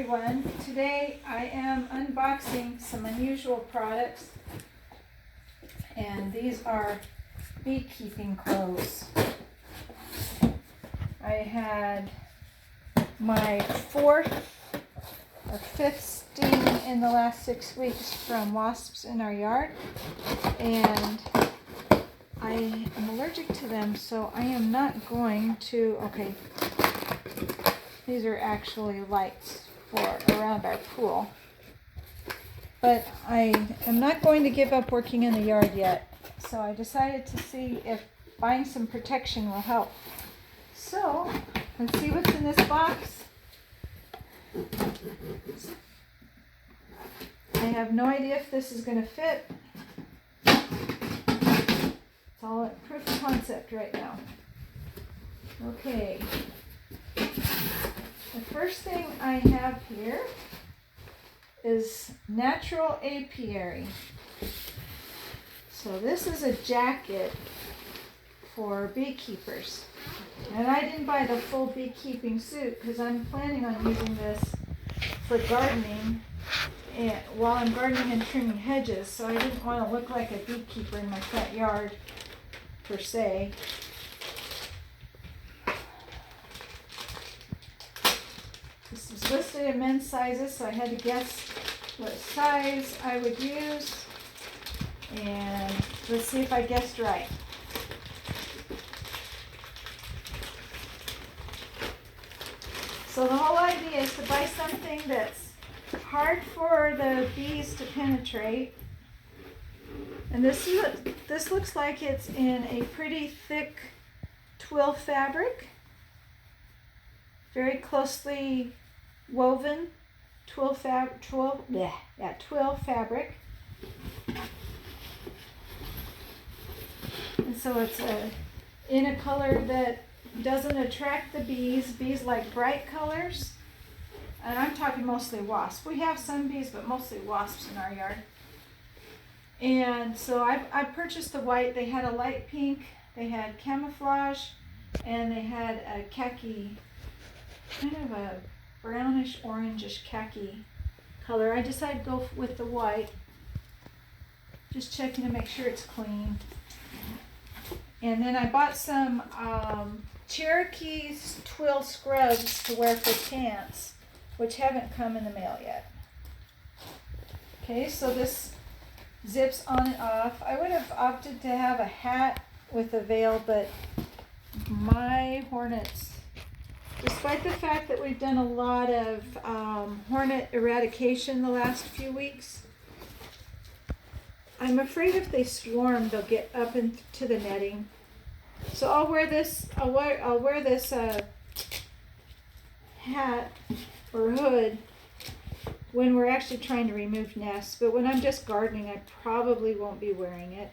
everyone. Today I am unboxing some unusual products, and these are beekeeping clothes. I had my fourth or fifth sting in the last 6 weeks from wasps in our yard, and I am allergic to them, so I am not going to, okay, these are actually lights for around our pool. But I am not going to give up working in the yard yet. So I decided to see if buying some protection will help. So let's see what's in this box. I have no idea if this is going to fit. It's all at proof of concept right now. Okay. The first thing I have here is natural apiary. So this is a jacket for beekeepers. And I didn't buy the full beekeeping suit because I'm planning on using this for gardening while I'm gardening and trimming hedges. So I didn't want to look like a beekeeper in my front yard per se. This is listed in men's sizes, so I had to guess what size I would use. And let's see if I guessed right. So the whole idea is to buy something that's hard for the bees to penetrate. And this looks like it's in a pretty thick twill fabric. Very closely woven twill fabric. And so it's in a color that doesn't attract the bees. Bees like bright colors. And I'm talking mostly wasps. We have some bees, but mostly wasps in our yard. And so I purchased the white. They had a light pink, they had camouflage, and they had a khaki, kind of a brownish orangish khaki color. I decided to go with the white, just checking to make sure it's clean. And then I bought some Cherokee twill scrubs to wear for pants, which haven't come in the mail yet. Okay, so this zips on and off. I would have opted to have a hat with a veil, but my hornets, despite the fact that we've done a lot of hornet eradication the last few weeks, I'm afraid if they swarm, they'll get up into the netting. So I'll wear this. I'll wear this hat or hood when we're actually trying to remove nests. But when I'm just gardening, I probably won't be wearing it.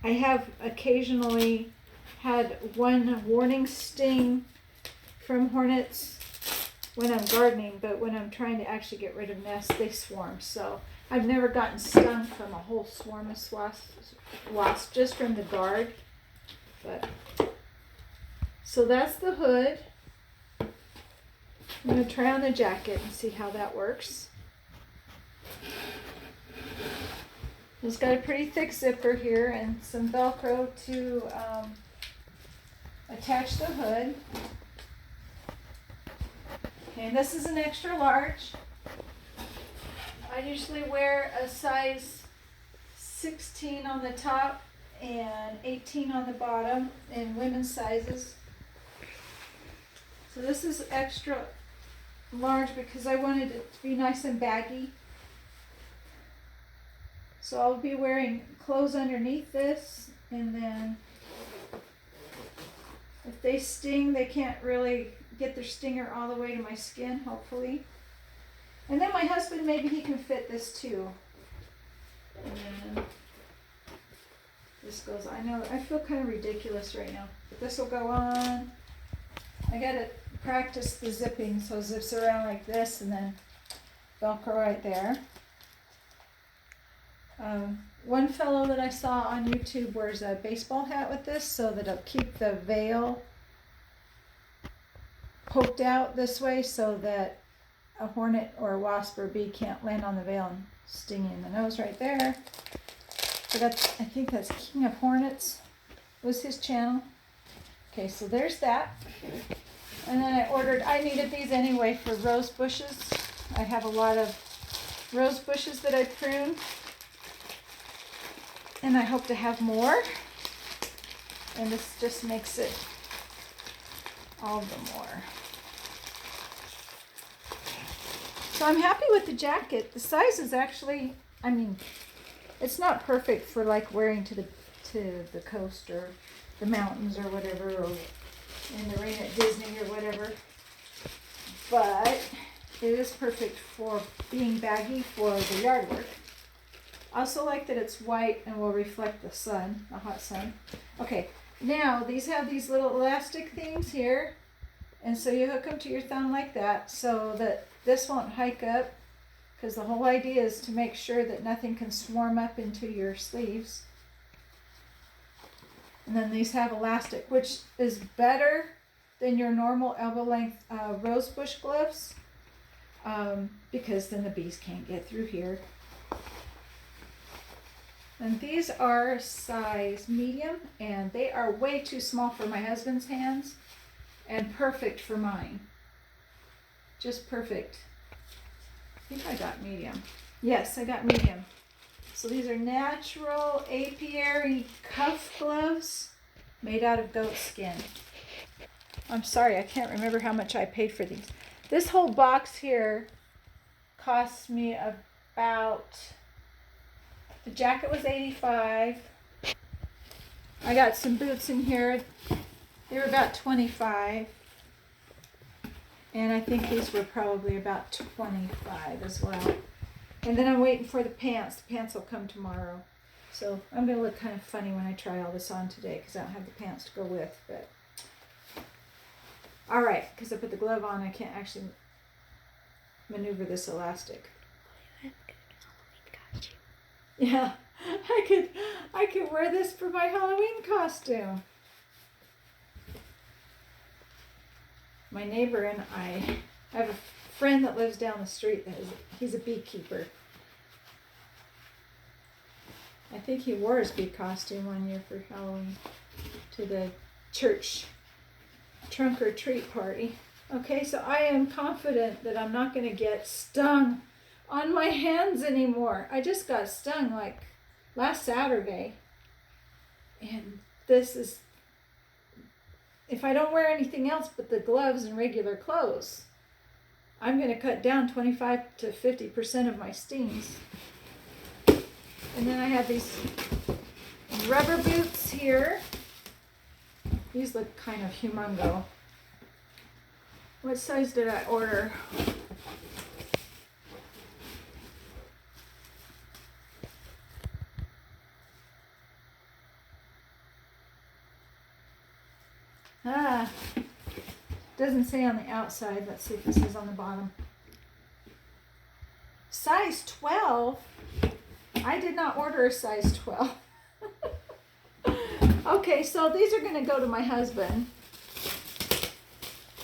I have occasionally had one warning sting from hornets when I'm gardening, but when I'm trying to actually get rid of nests, they swarm. So I've never gotten stung from a whole swarm of wasps, just from the guard. But so that's the hood. I'm going to try on the jacket and see how that works. It's got a pretty thick zipper here and some Velcro to attach the hood. Okay, this is an extra large. I usually wear a size 16 on the top and 18 on the bottom in women's sizes. So this is extra large because I wanted it to be nice and baggy. So I'll be wearing clothes underneath this, and then if they sting, they can't really get their stinger all the way to my skin, hopefully. And then my husband, maybe he can fit this too. And then this goes, I know, I feel kind of ridiculous right now. But this will go on. I gotta practice the zipping, so it zips around like this and then Velcro right there. One fellow that I saw on YouTube wears a baseball hat with this so that it'll keep the veil poked out this way so that a hornet or a wasp or a bee can't land on the veil and sting you in the nose right there. So that's, I think that's King of Hornets was his channel. Okay, so there's that. And then I needed these anyway for rose bushes. I have a lot of rose bushes that I pruned. And I hope to have more. And this just makes it all the more. So I'm happy with the jacket. The size is actually, I mean, it's not perfect for like wearing to the coast or the mountains or whatever, or in the rain at Disney or whatever. But it is perfect for being baggy for the yard work. I also like that it's white and will reflect the sun, the hot sun. Okay, now these have these little elastic things here. And so you hook them to your thumb like that so that this won't hike up, because the whole idea is to make sure that nothing can swarm up into your sleeves. And then these have elastic, which is better than your normal elbow length rose bush gloves, because then the bees can't get through here. And these are size medium, and they are way too small for my husband's hands and perfect for mine. Just perfect. I think I got medium. Yes, I got medium. So these are natural apiary cuff gloves made out of goat skin. I'm sorry, I can't remember how much I paid for these. This whole box here cost me about, the jacket was $85. I got some boots in here. They were about $25. And I think these were probably about $25 as well. And then I'm waiting for the pants. The pants will come tomorrow. So I'm going to look kind of funny when I try all this on today because I don't have the pants to go with. But all right, because I put the glove on, I can't actually maneuver this elastic. Yeah, I could wear this for my Halloween costume. My neighbor and I have a friend that lives down the street. He's a beekeeper. I think he wore his bee costume one year for Halloween to the church trunk or treat party. Okay, so I am confident that I'm not going to get stung on my hands anymore. I just got stung like last Saturday. And this is, if I don't wear anything else but the gloves and regular clothes, I'm going to cut down 25 to 50% of my stings. And then I have these rubber boots here. These look kind of humongo. What size did I order? Doesn't say on the outside. Let's see if it says on the bottom. Size 12? I did not order a size 12. Okay, so these are going to go to my husband.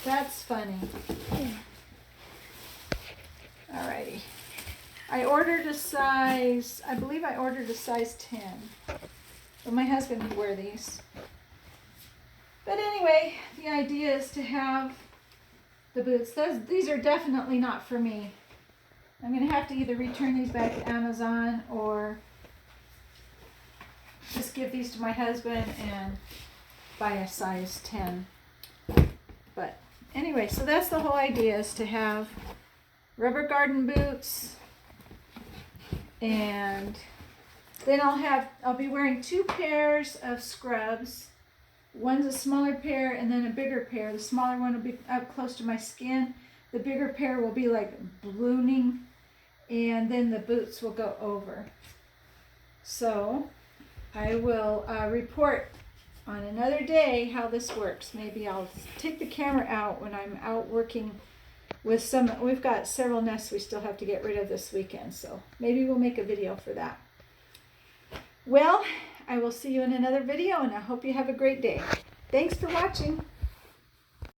That's funny. Alrighty. I ordered a size, I believe I ordered a size 10. But my husband would wear these. But anyway, the idea is to have the boots. These are definitely not for me. I'm going to have to either return these back to Amazon or just give these to my husband and buy a size 10. But anyway, so that's the whole idea, is to have rubber garden boots, and then I'll be wearing 2 pairs of scrubs. One's a smaller pair and then a bigger pair. The smaller one will be up close to my skin. The bigger pair will be like ballooning, and then the boots will go over. So I will report on another day how this works. Maybe I'll take the camera out when I'm out working with some. We've got several nests we still have to get rid of this weekend, so maybe we'll make a video for that. Well, I will see you in another video, and I hope you have a great day. Thanks for watching.